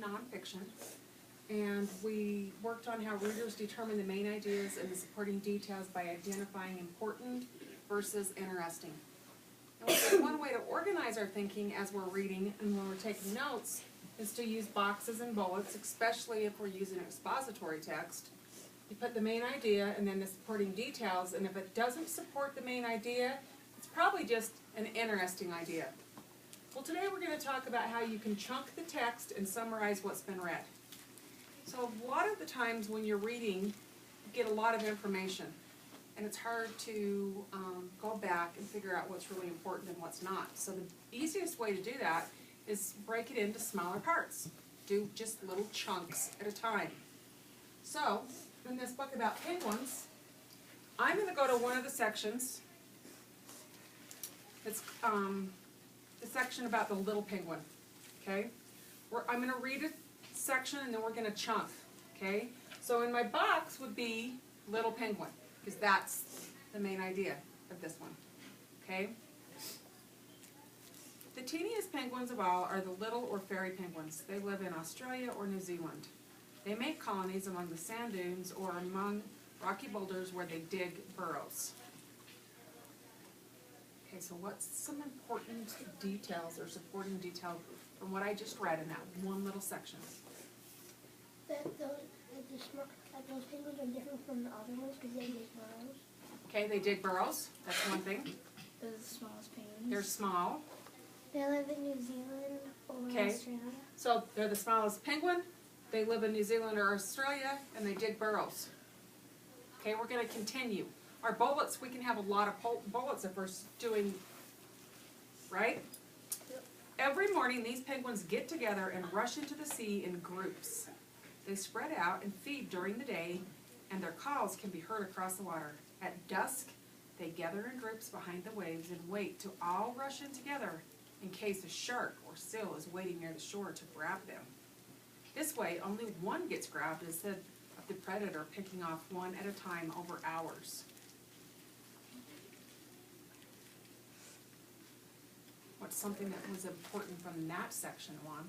nonfiction, and we worked on how readers determine the main ideas and the supporting details by identifying important versus interesting. And we said one way to organize our thinking as we're reading and when we're taking notes is to use boxes and bullets, especially if we're using expository text. You put the main idea and then the supporting details, and if it doesn't support the main idea, it's probably just an interesting idea. Well, today we're going to talk about how you can chunk the text and summarize what's been read. So a lot of the times when you're reading, you get a lot of information, and it's hard to go back and figure out what's really important and what's not. So the easiest way to do that is break it into smaller parts. Do just little chunks at a time. So, in this book about penguins, I'm going to go to one of the sections. It's the section about the little penguin, okay? I'm going to read a section and then we're going to chunk, okay? So in my box would be little penguin, because that's the main idea of this one, okay? The teeniest penguins of all are the little or fairy penguins. They live in Australia or New Zealand. They make colonies among the sand dunes or among rocky boulders where they dig burrows. Okay, so what's some important details or supporting detail from what I just read in that one little section? That those penguins are different from the other ones because they dig burrows. Okay, they dig burrows. That's one thing. They're the smallest penguins. They're small. They live in New Zealand or Australia. So they're the smallest penguin. They live in New Zealand or Australia, and they dig burrows. Okay, we're going to continue. Our bullets, we can have a lot of bullets if we're doing, right? Yep. Every morning, these penguins get together and rush into the sea in groups. They spread out and feed during the day, and their calls can be heard across the water. At dusk, they gather in groups behind the waves and wait to all rush in together in case a shark or seal is waiting near the shore to grab them. This way, only one gets grabbed instead of the predator picking off one at a time over hours. What's something that was important from that section, Juan?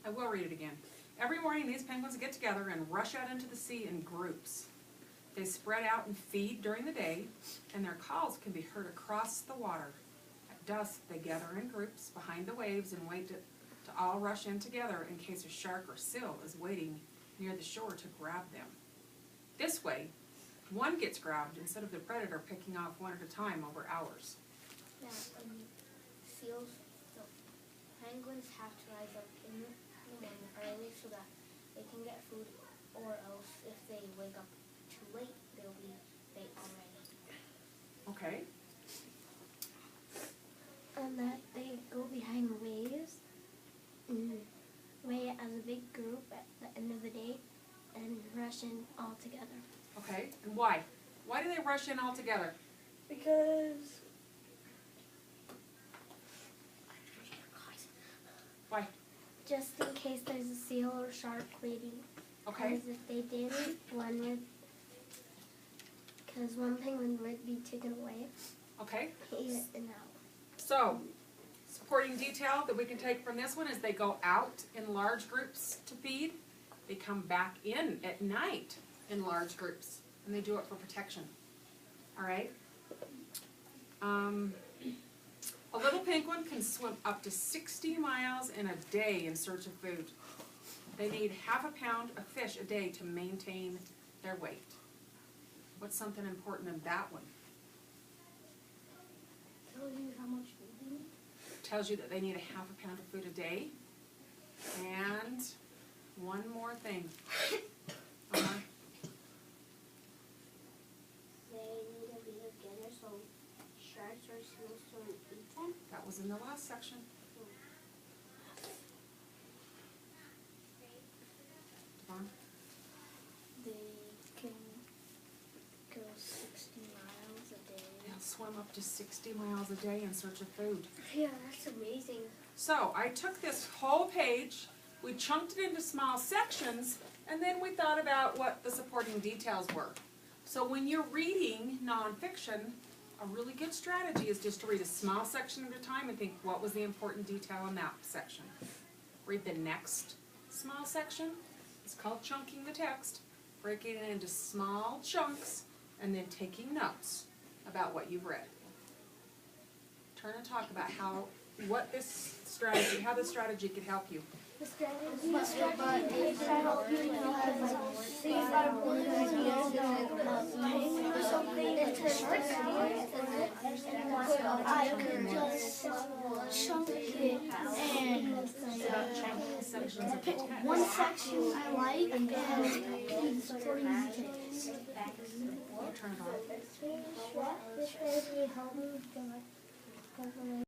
I will read it again. Every morning, these penguins get together and rush out into the sea in groups. They spread out and feed during the day, and their calls can be heard across the water. At dusk, they gather in groups behind the waves and wait to all rush in together in case a shark or seal is waiting near the shore to grab them. This way, one gets grabbed instead of the predator picking off one at a time over hours. Yeah, seals, the penguins have to rise up in the morning early so that they can get food, or else if they wake up too late, they'll be late already. Okay. And that they go behind waves, wait as a big group at the end of the day, and rush in all together. Okay, and why? Why do they rush in all together? Because... Why? Just in case there's a seal or shark waiting. Okay. Because if they didn't, one penguin would be taken away. Okay. Eat it out. So, supporting detail that we can take from this one is they go out in large groups to feed. They come back in at night in large groups, and they do it for protection. All right? A little penguin can swim up to 60 miles in a day in search of food. They need half a pound of fish a day to maintain their weight. What's something important in that one? Tells you how much food they need. Tells you that they need a half a pound of food a day. And one more thing. They need a bit of dinner so sharks or seals don't eat them. That was in the last section. Devon? They can go 60 miles a day. They'll swim up to 60 miles a day in search of food. Yeah, that's amazing. So I took this whole page, we chunked it into small sections, and then we thought about what the supporting details were. So when you're reading nonfiction, a really good strategy is just to read a small section at a time and think, what was the important detail in that section? Read the next small section. It's called chunking the text. Breaking it into small chunks and then taking notes about what you've read. Turn and talk about how this strategy could help you. The strategy help you see if I really or something into I could just chunk it and pick one section I like and read supporting details. Turn it on. This strategy helped me